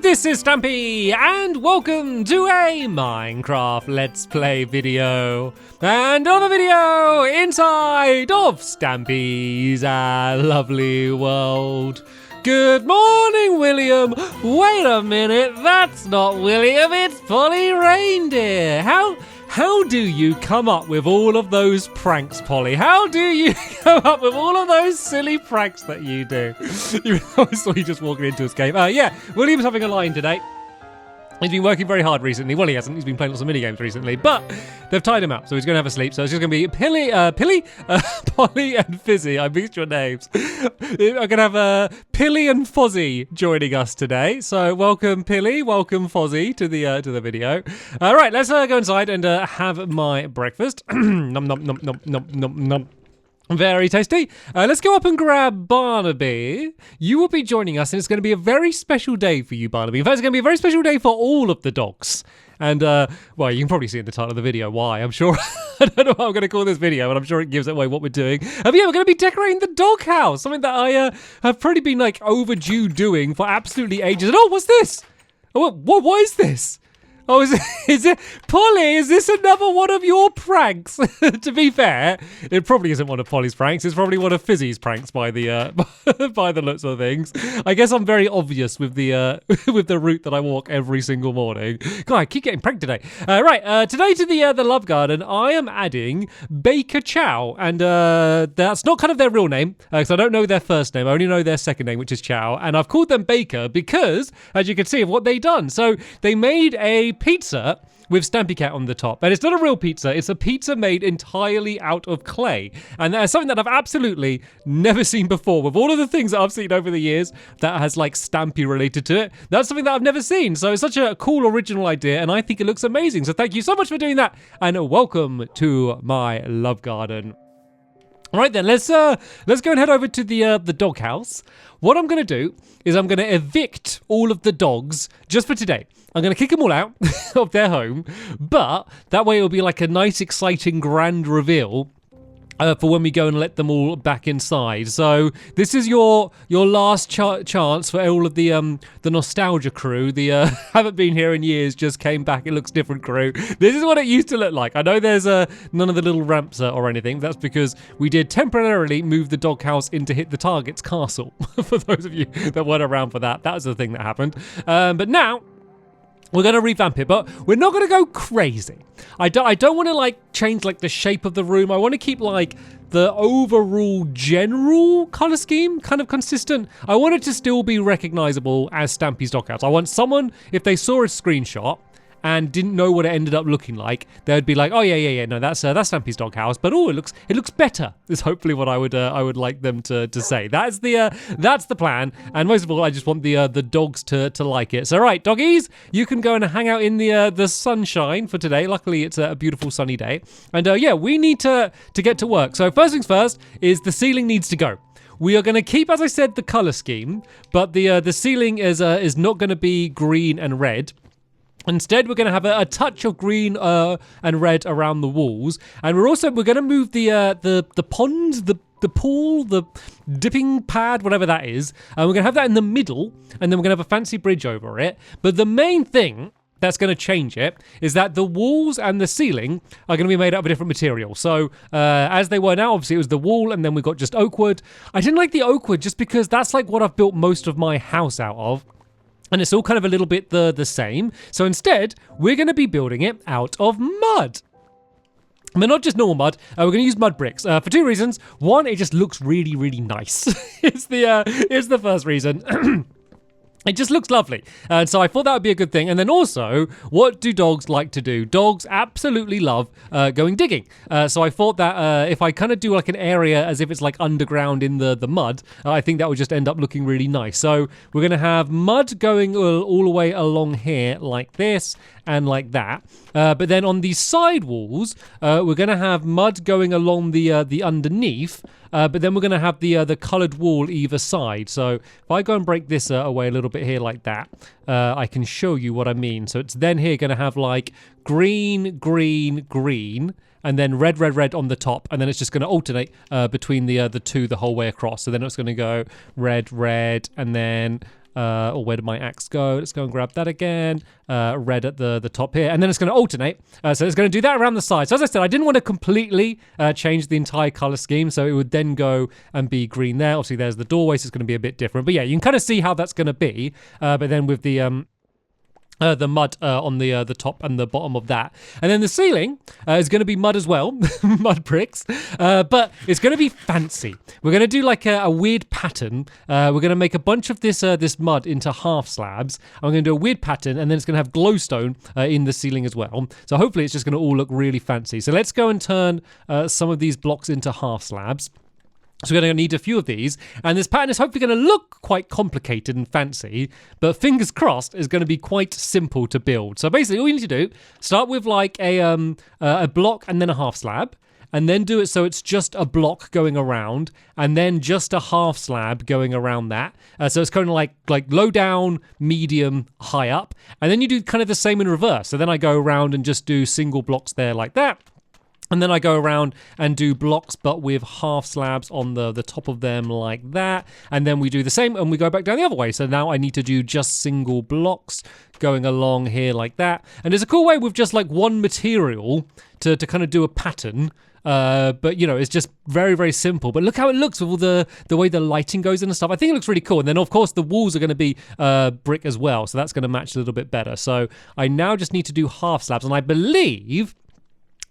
this is Stampy, and welcome to a Minecraft Let's Play video. And another video inside of Stampy's lovely world. Good morning, William. Wait a minute, that's not William, it's Polly Reindeer. How do you come up with all of those pranks, Polly? How do you come up with all of those silly pranks that you do? I saw you just walking into his cave. Yeah, William's having a line today. He's been working very hard recently. Well, he hasn't. He's been playing lots of minigames recently. But they've tied him up, so he's going to have a sleep. So it's just going to be Polly and Fizzy. I mixed your names. I'm going to have Pilly and Fozzie joining us today. So welcome, Pilly. Welcome, Fozzie, to the video. All right, let's go inside and have my breakfast. Nom, nom, nom, nom, nom, nom, nom. Very tasty. Let's go up and grab Barnaby. You will be joining us, and it's going to be a very special day for you, Barnaby. In fact, it's going to be a very special day for all of the dogs. And, well, you can probably see in the title of the video why, I'm sure. I don't know what I'm going to call this video, but I'm sure it gives away what we're doing. But yeah, we're going to be decorating the doghouse, something that I have probably been, like, overdue doing for absolutely ages. And, oh, what's this? Oh, what is this? Oh, is it, Polly, is this another one of your pranks? To be fair, it probably isn't one of Polly's pranks. It's probably one of Fizzy's pranks by the by the looks of things. I guess I'm very obvious with the with the route that I walk every single morning. God, I keep getting pranked today. Right, today to the Love Garden, I am adding Baker Chow, and that's not kind of their real name, because I don't know their first name. I only know their second name, which is Chow, and I've called them Baker because, as you can see, of what they done. So they made a pizza with Stampy Cat on the top, and it's not a real pizza, it's a pizza made entirely out of clay, and that's something that I've absolutely never seen before. With all of the things that I've seen over the years that has like Stampy related to it, that's something that I've never seen. So it's such a cool original idea, and I think it looks amazing. So thank you so much for doing that, and welcome to my love garden. All right then, let's go and head over to the doghouse. What I'm going to do is I'm going to evict all of the dogs just for today. I'm going to kick them all out of their home, but that way it'll be like a nice, exciting, grand reveal for when we go and let them all back inside. So this is your last chance for all of the nostalgia crew. The haven't been here in years, just came back. It looks different crew. This is what it used to look like. I know there's none of the little ramps or anything. That's because we did temporarily move the doghouse into Hit the Target's castle. For those of you that weren't around for that, that was the thing that happened. But now we're going to revamp it, but we're not going to go crazy. I don't want to like change like the shape of the room. I want to keep like the overall general color scheme kind of consistent. I want it to still be recognizable as Stampy's Doghouse. I want someone, if they saw a screenshot and didn't know what it ended up looking like, they'd be like, oh yeah, no, that's Stampy's Doghouse, but oh, it looks better. Is hopefully what I would like them to say. That's the plan, and most of all, I just want the dogs to like it. So right, doggies, you can go and hang out in the sunshine for today. Luckily, it's a beautiful sunny day, and yeah, we need to get to work. So first things first is the ceiling needs to go. We are going to keep, as I said, the color scheme, but the ceiling is not going to be green and red. Instead, we're going to have a touch of green and red around the walls, and we're going to move the pond, the pool, the dipping pad, whatever that is, and we're going to have that in the middle, and then we're going to have a fancy bridge over it. But the main thing that's going to change it is that the walls and the ceiling are going to be made out of a different material. So as they were now, obviously it was the wall, and then we got just oak wood. I didn't like the oak wood just because that's like what I've built most of my house out of. And it's all kind of a little bit the same. So instead, we're going to be building it out of mud. But not just normal mud. We're going to use mud bricks for two reasons. One, it just looks really, really nice. It's the first reason. It just looks lovely. And so I thought that would be a good thing. And then also, what do dogs like to do? Dogs absolutely love going digging. So I thought that if I kind of do like an area as if it's like underground in the mud, I think that would just end up looking really nice. So we're going to have mud going all the way along here like this and like that. But then on the side walls, we're going to have mud going along the underneath. But then we're going to have the coloured wall either side. So if I go and break this away a little bit here like that, I can show you what I mean. So it's then here going to have like green, green, green, and then red, red, red on the top, and then it's just going to alternate between the two the whole way across. So then it's going to go red, red, and then Or where did my axe go? Let's go and grab that again. Red at the top here. And then it's going to alternate. So it's going to do that around the side. So as I said, I didn't want to completely change the entire color scheme. So it would then go and be green there. Obviously, there's the doorway, so it's going to be a bit different. But yeah, you can kind of see how that's going to be. But then with the mud on the top and the bottom of that. And then the ceiling is going to be mud as well, mud bricks, but it's going to be fancy. We're going to do like a weird pattern. We're going to make a bunch of this mud into half slabs. I'm going to do a weird pattern, and then it's going to have glowstone in the ceiling as well. So hopefully it's just going to all look really fancy. So let's go and turn some of these blocks into half slabs. So we're going to need a few of these, and this pattern is hopefully going to look quite complicated and fancy, but fingers crossed is going to be quite simple to build. So basically all you need to do, start with like a block and then a half slab, and then do it so it's just a block going around, and then just a half slab going around that. So it's kind of like low down, medium, high up, and then you do kind of the same in reverse. So then I go around and just do single blocks there like that. And then I go around and do blocks, but with half slabs on the top of them like that. And then we do the same, and we go back down the other way. So now I need to do just single blocks going along here like that. And there's a cool way with just like one material to kind of do a pattern. But, you know, it's just very, very simple. But look how it looks with all the way the lighting goes in and stuff. I think it looks really cool. And then, of course, the walls are going to be brick as well. So that's going to match a little bit better. So I now just need to do half slabs. And I believe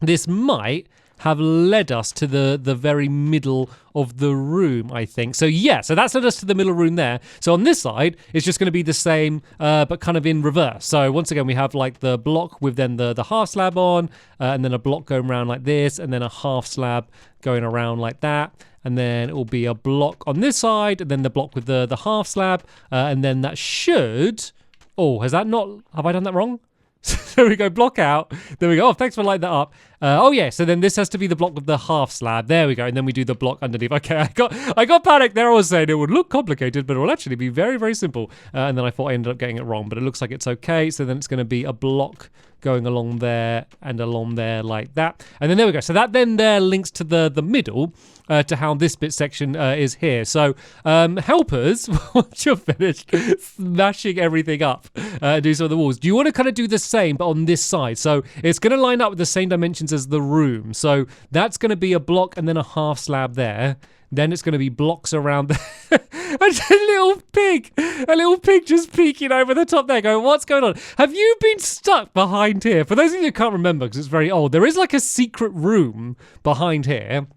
this might have led us to the very middle of the room, I think. So yeah, so that's led us to the middle room there. So on this side, it's just going to be the same, but kind of in reverse. So once again, we have like the block with then the half slab on, and then a block going around like this, and then a half slab going around like that. And then it will be a block on this side, and then the block with the half slab, and then that should... Oh, have I done that wrong? So we go block out. There we go. Oh, thanks for lighting that up. Oh yeah. So then this has to be the block with the half slab. There we go. And then we do the block underneath. Okay. I got panicked there. I was saying it would look complicated, but it will actually be very, very simple. And then I thought I ended up getting it wrong, but it looks like it's okay. So then it's going to be a block going along there and along there like that. And then there we go. So that then there links to the middle to how this bit section is here. So helpers, once you're finished smashing everything up, do some of the walls. Do you want to kind of do the same, but on this side? So it's going to line up with the same dimensions as the room. So that's going to be a block and then a half slab there. Then it's going to be blocks around there. A little pig just peeking over the top there going, what's going on? Have you been stuck behind here? For those of you who can't remember, because it's very old, there is like a secret room behind here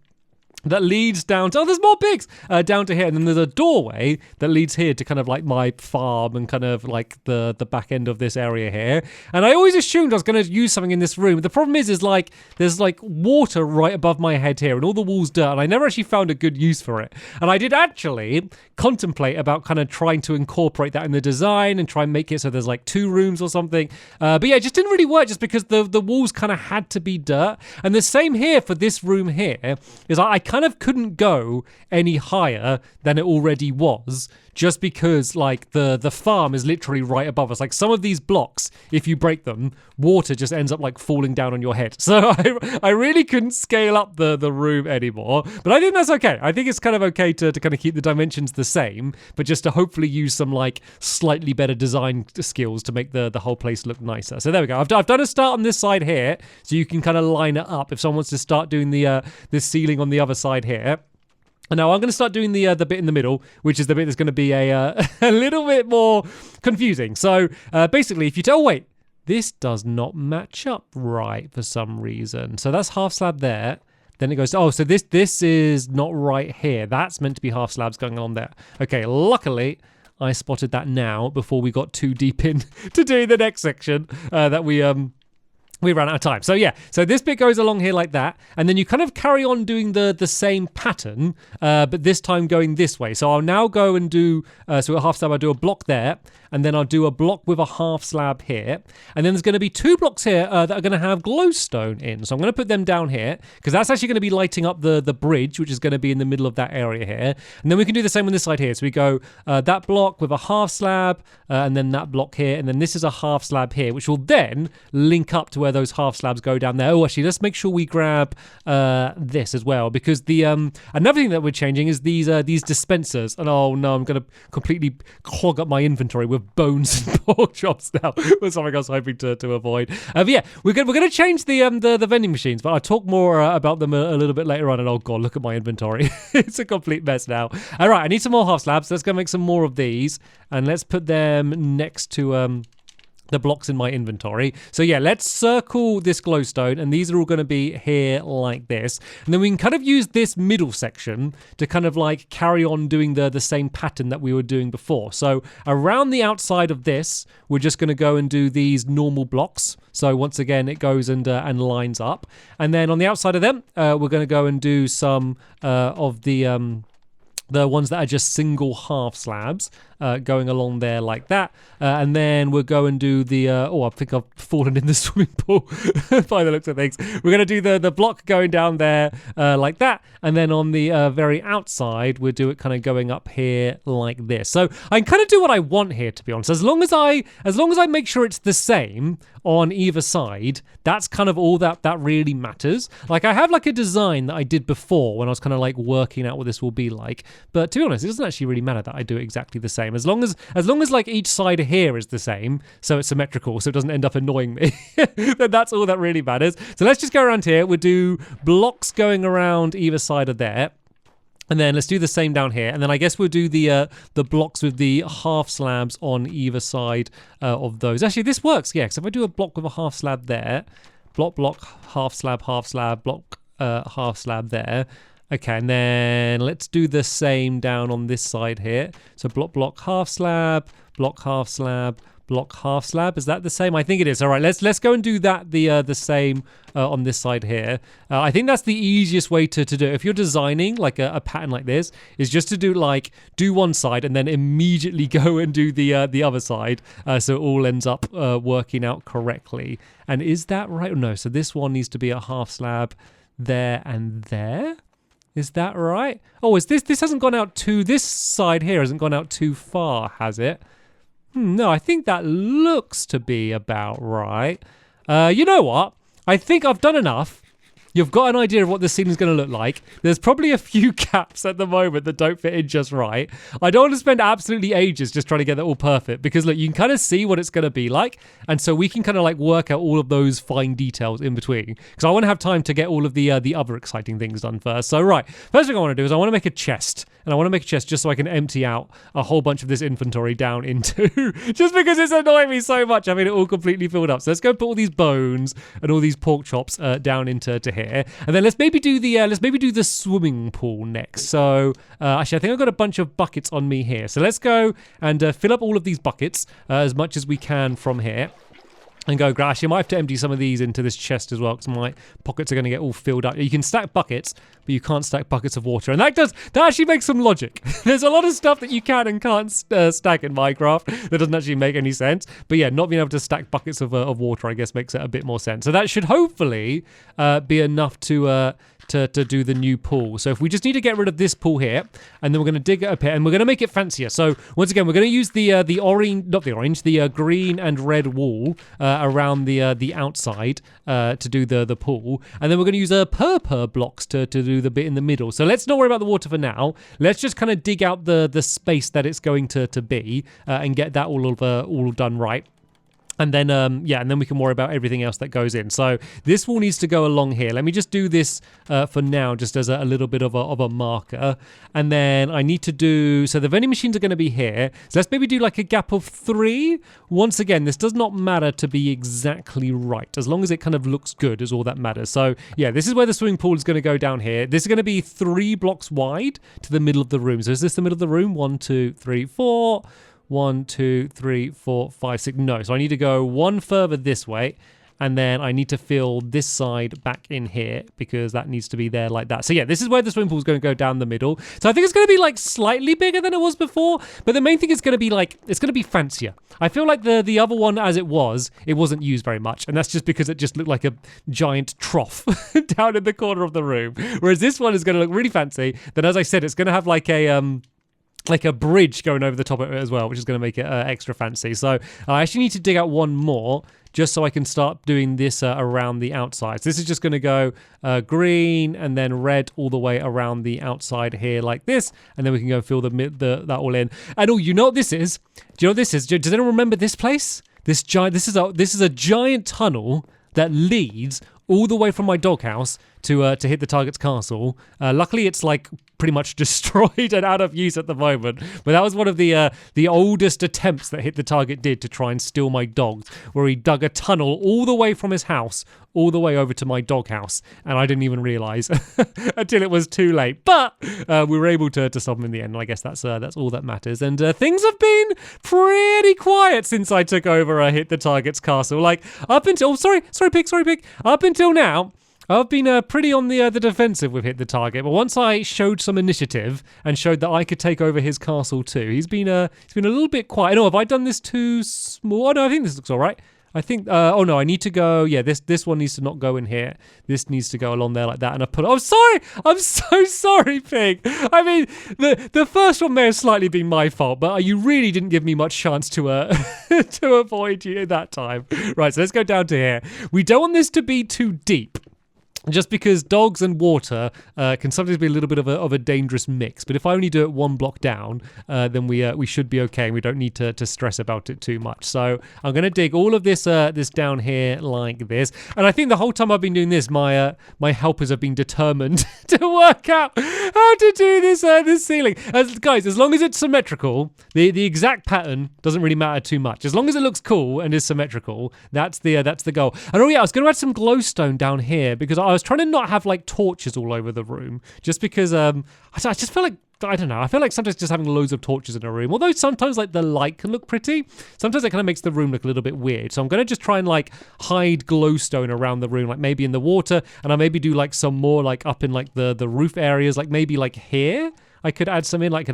that leads down to, there's more pigs, down to here. And then there's a doorway that leads here to kind of like my farm and kind of like the back end of this area here. And I always assumed I was going to use something in this room. The problem is like, there's like water right above my head here and all the walls dirt. And I never actually found a good use for it. And I did actually contemplate about kind of trying to incorporate that in the design and try and make it so there's like 2 rooms or something. But yeah, it just didn't really work just because the walls kind of had to be dirt. And the same here for this room here is I kind of couldn't go any higher than it already was, just because like the farm is literally right above us. Like some of these blocks, if you break them, water just ends up like falling down on your head. So I really couldn't scale up the room anymore, but I think that's okay. I think it's kind of okay to kind of keep the dimensions the same, but just to hopefully use some like slightly better design skills to make the whole place look nicer. So there we go. I've done a start on this side here, so you can kind of line it up if someone wants to start doing this ceiling on the other side here. And now I'm going to start doing the bit in the middle, which is the bit that's going to be a little bit more confusing. So basically, if you tell, wait, this does not match up right for some reason. So that's half slab there. Then it goes to, so this is not right here. That's meant to be half slabs going on there. Okay, luckily I spotted that now before we got too deep in to do the next section that we ran out of time. So yeah, so this bit goes along here like that, and then you kind of carry on doing the same pattern, but this time going this way. So I'll now go and do, so a half slab, I'll do a block there, and then I'll do a block with a half slab here. And then there's going to be 2 blocks here that are going to have glowstone in. So I'm going to put them down here, because that's actually going to be lighting up the bridge, which is going to be in the middle of that area here. And then we can do the same on this side here. So we go that block with a half slab, and then that block here, and then this is a half slab here, which will then link up to where those half slabs go down there. Oh, actually, let's make sure we grab this as well, because the another thing that we're changing is these dispensers. And oh no, I'm gonna completely clog up my inventory with bones and pork chops now. Was something I was hoping to avoid. But yeah, we're gonna change the vending machines, but I'll talk more about them a little bit later on. And oh god, look at my inventory. It's a complete mess now. All right, I need some more half slabs. Let's go make some more of these, and let's put them next to the blocks in my inventory. So yeah, let's circle this glowstone, and these are all going to be here like this. And then we can kind of use this middle section to kind of like carry on doing the same pattern that we were doing before. So around the outside of this, we're just going to go and do these normal blocks. So once again, it goes and lines up. And then on the outside of them, we're going to go and do some of the ones that are just single half slabs going along there like that. And then we'll go and do the... I think I've fallen in the swimming pool by the looks of things. We're going to do the block going down there like that. And then on the very outside, we'll do it kind of going up here like this. So I can kind of do what I want here, to be honest. As long as I make sure it's the same on either side, that's kind of all that really matters. Like, I have like a design that I did before when I was kind of like working out what this will be like. But to be honest, it doesn't actually really matter that I do it exactly the same. As long as like each side here is the same, so it's symmetrical, so it doesn't end up annoying me, then that's all that really matters. So let's just go around here. We'll do blocks going around either side of there. And then let's do the same down here. And then I guess we'll do the blocks with the half slabs on either side of those. Actually, this works, yeah, because if I do a block with a half slab there, block, half slab, block, half slab there. Okay, and then let's do the same down on this side here. So block, half slab, block, half slab, block, half slab. Is that the same? I think it is. All right, let's go and do that the same on this side here. I think that's the easiest way to do it. If you're designing like a pattern like this, is just to do one side and then immediately go and do the other side, so it all ends up working out correctly. And is that right? No, so this one needs to be a half slab there and there. Is that right? Oh, this hasn't gone out this side here hasn't gone out too far, has it? No, I think that looks to be about right. You know what? I think I've done enough. You've got an idea of what this scene is going to look like. There's probably a few gaps at the moment that don't fit in just right. I don't want to spend absolutely ages just trying to get that all perfect, because look, you can kind of see what it's going to be like, and so we can kind of like work out all of those fine details in between, because I want to have time to get all of the other exciting things done first. So right, first thing I want to do is I want to make a chest, and I want to make a chest just so I can empty out a whole bunch of this inventory down into, just because it's annoying me so much having it all completely filled up. So let's go put all these bones and all these pork chops down into here. And then let's maybe do the swimming pool next. So actually, I think I've got a bunch of buckets on me here. So let's go and fill up all of these buckets as much as we can from here. And go, actually, I might have to empty some of these into this chest as well, because my pockets are going to get all filled up. You can stack buckets, but you can't stack buckets of water. And that actually makes some logic. There's a lot of stuff that you can and can't stack in Minecraft that doesn't actually make any sense. But yeah, not being able to stack buckets of water, I guess, makes it a bit more sense. So that should hopefully be enough to do the new pool. So if we just need to get rid of this pool here, and then we're going to dig it up here, and we're going to make it fancier. So once again, we're going to use the green and red wall around the outside to do the pool, and then we're going to use purple blocks to do the bit in the middle. So let's not worry about the water for now. Let's just kind of dig out the space that it's going to be and get that all done right. And then, and then we can worry about everything else that goes in. So this wall needs to go along here. Let me just do this for now, just as a little bit of a marker. And then I need to do, so the vending machines are going to be here. So let's maybe do like a gap of 3. Once again, this does not matter to be exactly right. As long as it kind of looks good is all that matters. So yeah, this is where the swimming pool is going to go down here. This is going to be 3 blocks wide to the middle of the room. So is this the middle of the room? 1, 2, 3, 4. 1, 2, 3, 4, 5, 6. No, so I need to go one further this way, and then I need to fill this side back in here, because that needs to be there like that. So yeah, this is where the swimming pool is going to go down the middle. So I think it's going to be like slightly bigger than it was before, but the main thing is going to be like, it's going to be fancier. I feel like the other one as it wasn't used very much, and that's just because it just looked like a giant trough down in the corner of the room. Whereas this one is going to look really fancy. Then, as I said, it's going to have like a bridge going over the top of it as well, which is going to make it extra fancy. So I actually need to dig out one more just so I can start doing this around the outside. So this is just going to go green and then red all the way around the outside here like this, and then we can go fill that all in. And you know what this is? Do you know what this is? Does anyone remember this place? This is a giant tunnel that leads all the way from my doghouse to hit the target's castle. Luckily, it's like pretty much destroyed and out of use at the moment. But that was one of the oldest attempts that Hit the Target did to try and steal my dogs, where he dug a tunnel all the way from his house all the way over to my doghouse, and I didn't even realise until it was too late. But we were able to stop him in the end, and I guess that's all that matters. And things have been pretty quiet since I took over Hit the Target's castle. Like up until sorry pig. Up until now, I've been pretty on the defensive with Hit the Target, but once I showed some initiative and showed that I could take over his castle too, he's been a little bit quiet. Have I done this too small? Oh, no, I think this looks all right. I think, oh no, I need to go, yeah, this one needs to not go in here. This needs to go along there like that, and I put, oh, sorry, I'm so sorry, Pig. I mean, the first one may have slightly been my fault, but you really didn't give me much chance to to avoid you that time. Right, so let's go down to here. We don't want this to be too deep, just because dogs and water can sometimes be a little bit of a dangerous mix. But if I only do it one block down, then we should be okay. We don't need to stress about it too much. So I'm going to dig all of this down here like this. And I think the whole time I've been doing this, my helpers have been determined to work out how to do this ceiling. Guys, as long as it's symmetrical, the exact pattern doesn't really matter too much. As long as it looks cool and is symmetrical, that's the goal. And I was going to add some glowstone down here because I was trying to not have like torches all over the room, just because I just feel like, I don't know, I feel like sometimes just having loads of torches in a room, although sometimes like the light can look pretty, sometimes it kind of makes the room look a little bit weird. So I'm going to just try and like hide glowstone around the room, like maybe in the water, and I'll maybe do like some more like up in like the roof areas, like maybe like here. I could add some in, like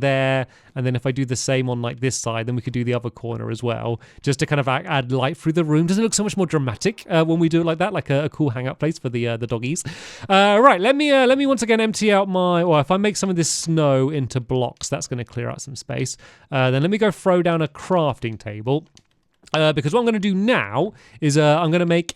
there, and then if I do the same on like this side, then we could do the other corner as well, just to kind of add light through the room. Doesn't it look so much more dramatic when we do it like that, like a cool hangout place for the doggies? Right, let me once again empty out if I make some of this snow into blocks, that's going to clear out some space. Then let me go throw down a crafting table. Because what I'm going to do now is I'm going to make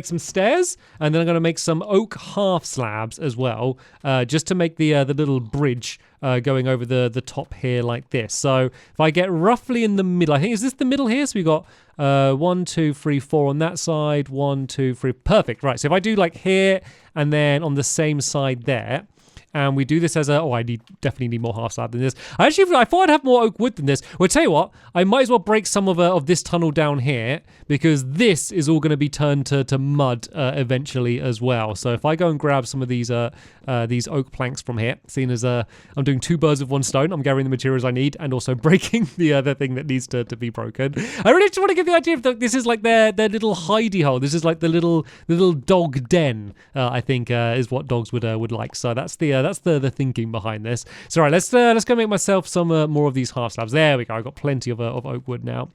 some stairs, and then I'm going to make some oak half slabs as well, just to make the little bridge going over the top here like this. So if I get roughly in the middle, I think, is this the middle here? So we got 1, 2, 3, 4 on that side, 1, 2, 3, perfect. Right, so if I do like here and then on the same side there, and we do this as I definitely need more half slab than this. I thought I'd have more oak wood than this. Well, tell you what, I might as well break some of this tunnel down here, because this is all going to be turned to mud eventually as well. So if I go and grab some of these oak planks from here, seeing as I'm doing 2 birds with 1 stone, I'm gathering the materials I need and also breaking the other thing that needs to be broken. I really just want to give the idea of this is like their little hidey hole. This is like the little dog den. I think is what dogs would like. So that's the thinking behind this. So right, let's go make myself some more of these half slabs. There we go. I've got plenty of oak wood now.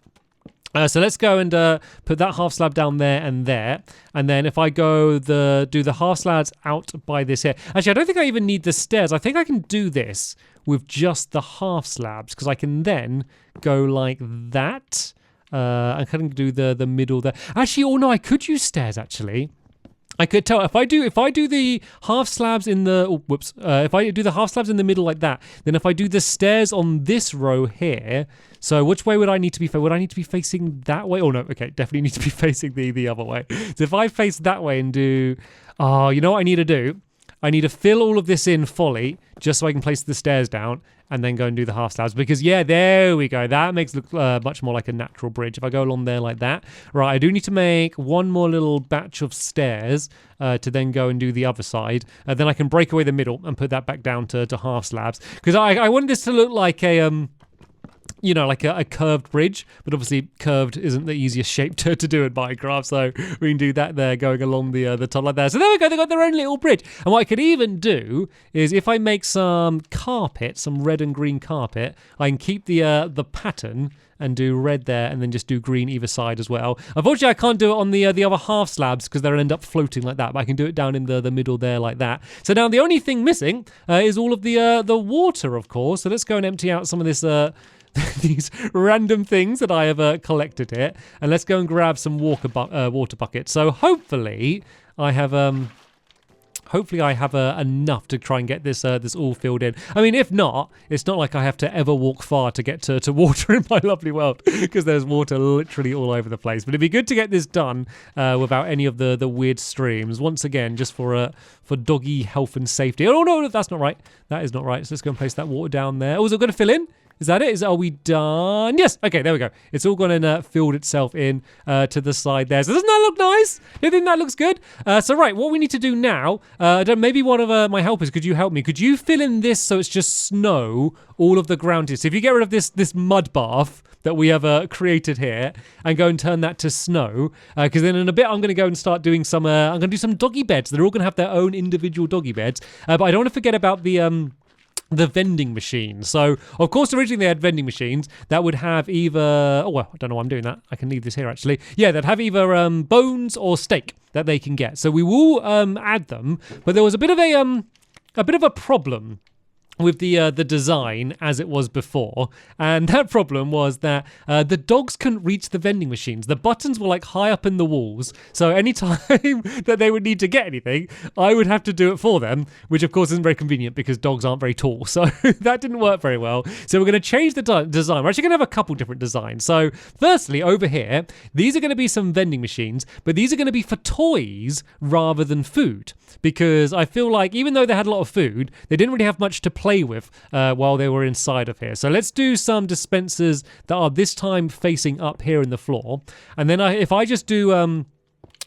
So let's go and put that half slab down there, and then if I go do the half slabs out by this here. Actually, I don't think I even need the stairs. I think I can do this with just the half slabs, because I can then go like that. I can do the middle there. Actually, oh no, I could use stairs actually. I could tell if I do the half slabs in the if I do the half slabs in the middle like that, then if I do the stairs on this row here, so which way would I need to be? Would I need to be facing that way? Oh no, okay, definitely need to be facing the other way. So if I face that way and do, you know what I need to do? I need to fill all of this in fully, just so I can place the stairs down, and then go and do the half slabs. Because yeah, there we go. That makes it look much more like a natural bridge. If I go along there like that. Right, I do need to make one more little batch of stairs to then go and do the other side. Then I can break away the middle and put that back down to half slabs. Because I want this to look like a like a curved bridge, but obviously curved isn't the easiest shape to do in Minecraft, so we can do that there, going along the top like that. So there we go, they got their own little bridge. And what I could even do is, if I make some carpet, some red and green carpet, I can keep the pattern and do red there, and then just do green either side as well. Unfortunately, I can't do it on the other half slabs, because they'll end up floating like that, but I can do it down in the middle there like that. So now the only thing missing is all of the water, of course. So let's go and empty out some of this these random things that I have collected here, and let's go and grab some water buckets. So hopefully I have enough to try and get this all filled in. I mean, if not, it's not like I have to ever walk far to get to water in my lovely world, because there's water literally all over the place. But it'd be good to get this done without any of the weird streams. Once again, just for doggy health and safety. Oh no, that's not right. That is not right. So let's go and place that water down there. Oh, is it going to fill in? Is that it? Are we done? Yes. Okay, there we go. It's all gone and filled itself in to the side there. So doesn't that look nice? Do you think that looks good? So right, what we need to do now, maybe one of my helpers, could you help me? Could you fill in this so it's just snow all of the ground is? So if you get rid of this mud bath that we have created here and go and turn that to snow, because then in a bit I'm going to go and start doing some, I'm going to do some doggy beds. They're all going to have their own individual doggy beds. But I don't want to forget about the vending machine. So, of course, originally they had vending machines that would have either... Oh, well, I don't know why I'm doing that. I can leave this here, actually. Yeah, they'd have either bones or steak that they can get. So we will add them. But there was a bit of a problem with the design as it was before, and that problem was that the dogs couldn't reach the vending machines. The buttons were like high up in the walls, so anytime that they would need to get anything, I would have to do it for them, which of course isn't very convenient because dogs aren't very tall, so that didn't work very well. So we're going to change the design. We're actually going to have a couple different designs. So firstly, over here, these are going to be some vending machines, but these are going to be for toys rather than food, because I feel like even though they had a lot of food, they didn't really have much to play with while they were inside of here. So let's do some dispensers that are this time facing up here in the floor, and then if I just do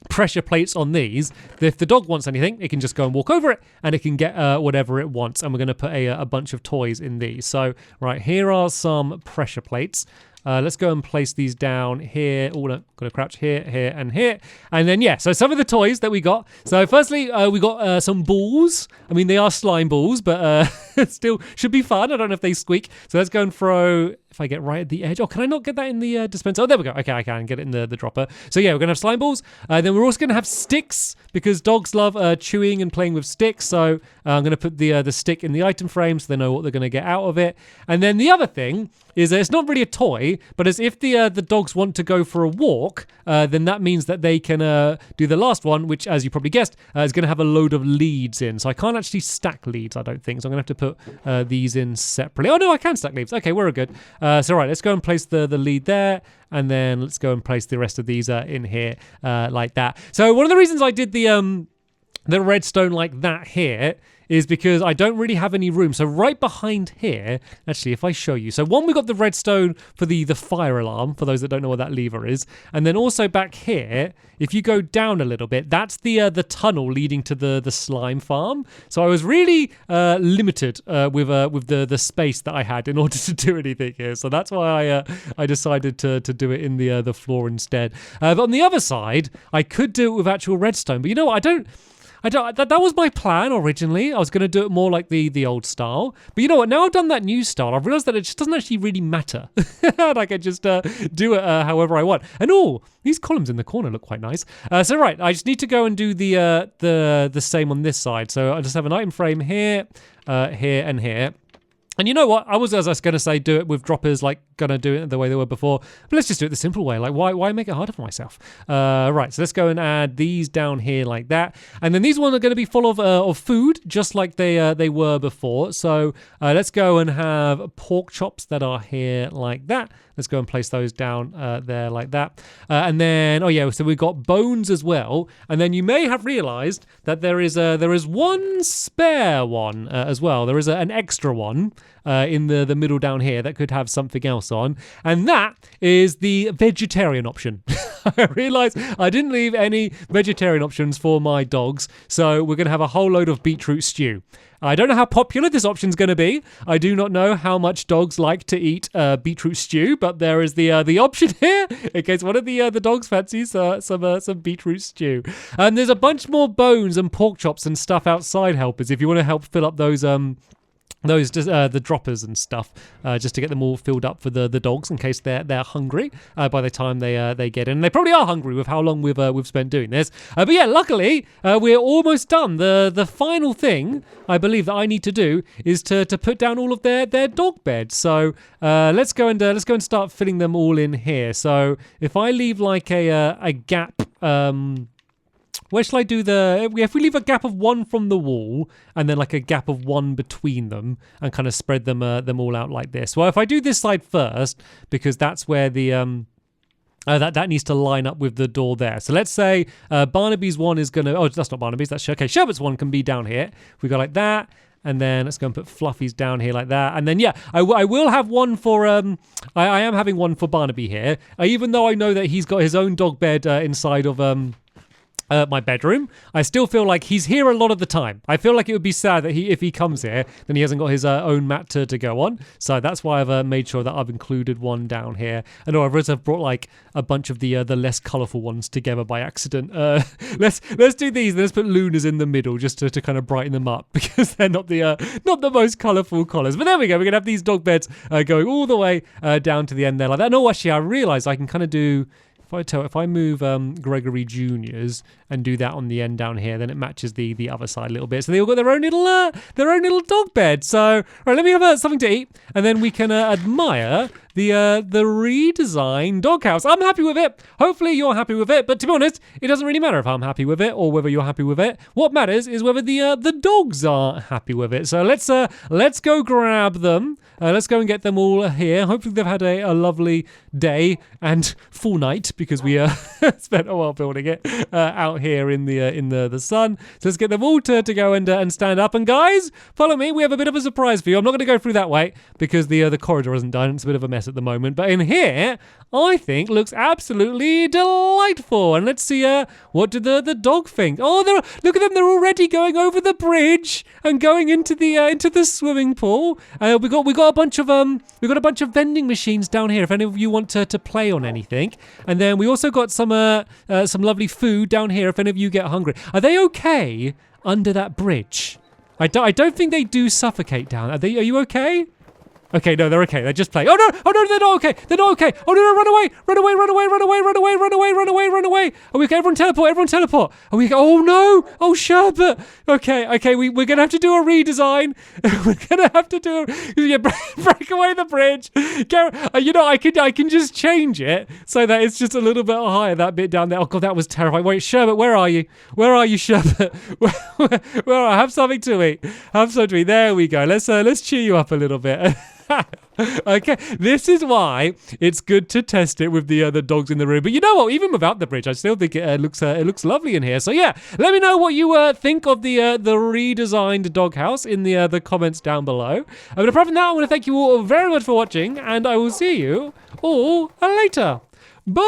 pressure plates on these, if the dog wants anything, it can just go and walk over it and it can get whatever it wants. And we're going to put a bunch of toys in these. So right, here are some pressure plates. Let's go and place these down here. Oh, no, got to crouch here, here, and here. And then, yeah, so some of the toys that we got. So firstly, we got some balls. I mean, they are slime balls, but still should be fun. I don't know if they squeak. So let's go and throw... If I get right at the edge. Oh, can I not get that in the dispenser? Oh, there we go. Okay, I can get it in the dropper. So yeah, we're going to have slime balls. Then we're also going to have sticks, because dogs love chewing and playing with sticks. So I'm going to put the stick in the item frame so they know what they're going to get out of it. And then the other thing is it's not really a toy, but as if the dogs want to go for a walk, then that means that they can do the last one, which, as you probably guessed, is going to have a load of leads in. So I can't actually stack leads, I don't think. So I'm going to have to put these in separately. Oh, no, I can stack leads. Okay, we're good. So right, let's go and place the lead there, and then let's go and place the rest of these in here like that. So one of the reasons I did the redstone like that here is because I don't really have any room. So right behind here, actually, if I show you. So one, we got the redstone for the fire alarm, for those that don't know what that lever is. And then also back here, if you go down a little bit, that's the tunnel leading to the slime farm. So I was really limited with the space that I had in order to do anything here. So that's why I decided to do it in the floor instead. But on the other side, I could do it with actual redstone. But you know what? That was my plan originally. I was going to do it more like the old style. But you know what? Now I've done that new style, I've realized that it just doesn't actually really matter. And I can just do it however I want. And these columns in the corner look quite nice. So right, I just need to go and do the same on this side. So I just have an item frame here, here, and here. And you know what? As I was going to say, do it with droppers, like going to do it the way they were before. But let's just do it the simple way. Like, why make it harder for myself? Right, so let's go and add these down here like that. And then these ones are going to be full of food, just like they were before. So let's go and have pork chops that are here like that. Let's go and place those down there like that. And then, oh yeah, so we've got bones as well. And then you may have realized that there is one spare one as well. There is an extra one in the middle down here that could have something else on. And that is the vegetarian option. I realized I didn't leave any vegetarian options for my dogs. So we're going to have a whole load of beetroot stew. I don't know how popular this option's going to be. I do not know how much dogs like to eat beetroot stew, but there is the option here in case one of the dogs fancies some beetroot stew. And there's a bunch more bones and pork chops and stuff outside, helpers, if you want to help fill up those those the droppers and stuff, just to get them all filled up for the dogs in case they're hungry by the time they get in. And they probably are hungry with how long we've spent doing this. But yeah, luckily we're almost done. The final thing I believe that I need to do is to put down all of their dog beds. So let's go and start filling them all in here. So if I leave like a gap. Where shall I do if we leave a gap of 1 from the wall and then like a gap of 1 between them and kind of spread them all out like this. Well, if I do this side first, because that's where the that needs to line up with the door there. So let's say Barnaby's one is going to... Oh, that's not Barnaby's. That's... Okay, Sherbet's one can be down here. If we go like that, and then let's go and put Fluffy's down here like that. And then, yeah, I will have one for... I am having one for Barnaby here. Even though I know that he's got his own dog bed inside of... my bedroom. I still feel like he's here a lot of the time. I feel like it would be sad that if he comes here, then he hasn't got his own mat to go on. So that's why I've made sure that I've included one down here. And I've brought like a bunch of the less colourful ones together by accident. Let's do these. Let's put Luna's in the middle just to kind of brighten them up because they're not the most colourful colours. But there we go. We're gonna have these dog beds going all the way down to the end there like that. No, actually, I realise I can kind of do. If I move Gregory Jr.'s and do that on the end down here, then it matches the other side a little bit. So they all got their own little dog bed. So right, let me have something to eat, and then we can admire the redesigned doghouse. I'm happy with it. Hopefully you're happy with it. But to be honest, it doesn't really matter if I'm happy with it or whether you're happy with it. What matters is whether the dogs are happy with it. So let's go grab them. Let's go and get them all here. Hopefully they've had a lovely day and full night because we spent a while building it out here in the sun. So let's get them all to go and stand up. And guys, follow me. We have a bit of a surprise for you. I'm not going to go through that way because the corridor isn't done. It's a bit of a mess at the moment. But in here, I think looks absolutely delightful. And let's see what do the dog think. Oh, look at them. They're already going over the bridge and going into the swimming pool. We got a bunch of vending machines down here if any of you want to play on anything. And then we also got some lovely food down here if any of you get hungry. Are they okay under that bridge? I don't think they do suffocate down. Are you okay? Okay, no, they're okay. They're just playing. Oh no, they're not okay. They're not okay. Oh no, run away. Are we okay? Everyone teleport. Are we okay? Oh no. Oh, Sherbet. Okay, we're going to have to do a redesign. We're going to have to break away the bridge. I can just change it so that it's just a little bit higher, that bit down there. Oh God, that was terrifying. Wait, Sherbet, where are you? Where are you, Sherbet? Where have something to eat. There we go. Let's cheer you up a little bit. Okay, this is why it's good to test it with the dogs in the room. But you know what? Even without the bridge, I still think it looks lovely in here. So yeah, let me know what you think of the redesigned doghouse in the comments down below. But apart from that, I want to thank you all very much for watching, and I will see you all later. Bye.